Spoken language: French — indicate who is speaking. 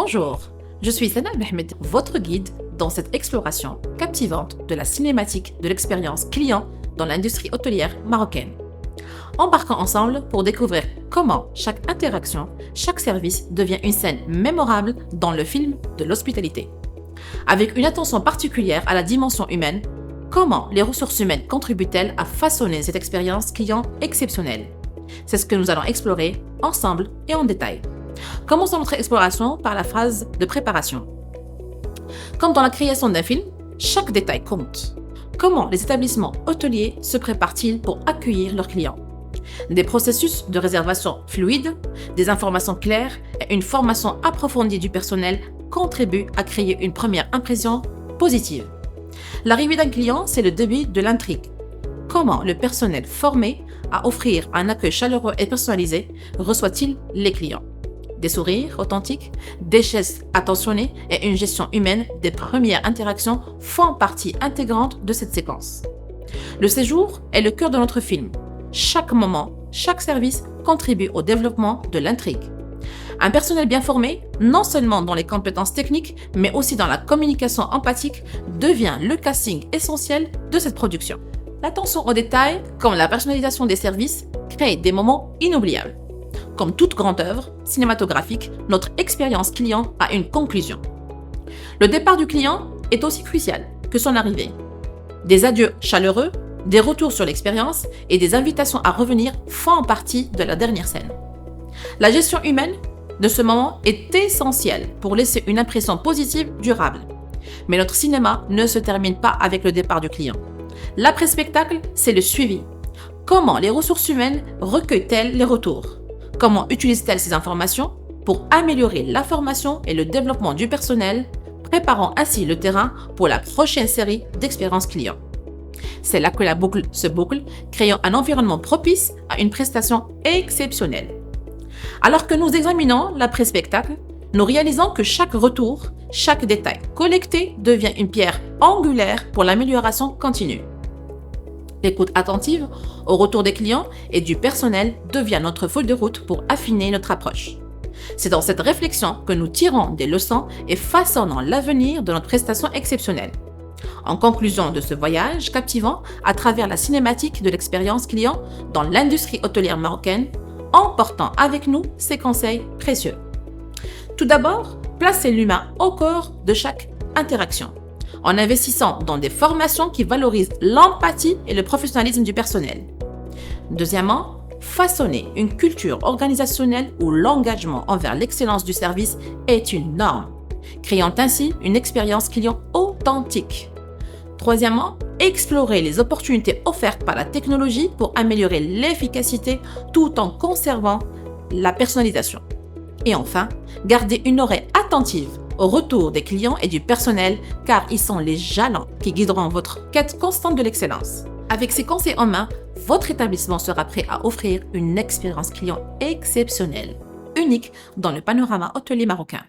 Speaker 1: Bonjour, je suis Sana Mehmed, votre guide dans cette exploration captivante de la cinématique de l'expérience client dans l'industrie hôtelière marocaine. Embarquons ensemble pour découvrir comment chaque interaction, chaque service devient une scène mémorable dans le film de l'hospitalité. Avec une attention particulière à la dimension humaine, comment les ressources humaines contribuent-elles à façonner cette expérience client exceptionnelle? C'est ce que nous allons explorer ensemble et en détail. Commençons notre exploration par la phase de préparation. Comme dans la création d'un film, chaque détail compte. Comment les établissements hôteliers se préparent-ils pour accueillir leurs clients? Des processus de réservation fluides, des informations claires et une formation approfondie du personnel contribuent à créer une première impression positive. L'arrivée d'un client, c'est le début de l'intrigue. Comment le personnel formé à offrir un accueil chaleureux et personnalisé reçoit-il les clients? Des sourires authentiques, des gestes attentionnés et une gestion humaine des premières interactions font partie intégrante de cette séquence. Le séjour est le cœur de notre film. Chaque moment, chaque service contribue au développement de l'intrigue. Un personnel bien formé, non seulement dans les compétences techniques, mais aussi dans la communication empathique, devient le casting essentiel de cette production. L'attention aux détails, comme la personnalisation des services, crée des moments inoubliables. Comme toute grande œuvre cinématographique, notre expérience client a une conclusion. Le départ du client est aussi crucial que son arrivée. Des adieux chaleureux, des retours sur l'expérience et des invitations à revenir font partie de la dernière scène. La gestion humaine de ce moment est essentielle pour laisser une impression positive durable. Mais notre cinéma ne se termine pas avec le départ du client. L'après-spectacle, c'est le suivi. Comment les ressources humaines recueillent-elles les retours? Comment utilisent-elles ces informations pour améliorer la formation et le développement du personnel, préparant ainsi le terrain pour la prochaine série d'expériences clients? C'est là que la boucle se boucle, créant un environnement propice à une prestation exceptionnelle. Alors que nous examinons l'après-spectacle, nous réalisons que chaque retour, chaque détail collecté devient une pierre angulaire pour l'amélioration continue. L'écoute attentive au retour des clients et du personnel devient notre feuille de route pour affiner notre approche. C'est dans cette réflexion que nous tirons des leçons et façonnons l'avenir de notre prestation exceptionnelle. En conclusion de ce voyage captivant à travers la cinématique de l'expérience client dans l'industrie hôtelière marocaine, emportant avec nous ces conseils précieux. Tout d'abord, placez l'humain au cœur de chaque interaction, en investissant dans des formations qui valorisent l'empathie et le professionnalisme du personnel. Deuxièmement, façonner une culture organisationnelle où l'engagement envers l'excellence du service est une norme, créant ainsi une expérience client authentique. Troisièmement, explorer les opportunités offertes par la technologie pour améliorer l'efficacité tout en conservant la personnalisation. Et enfin, garder une oreille attentive au retour des clients et du personnel car ils sont les jalons qui guideront votre quête constante de l'excellence. Avec ces conseils en main, votre établissement sera prêt à offrir une expérience client exceptionnelle, unique dans le panorama hôtelier marocain.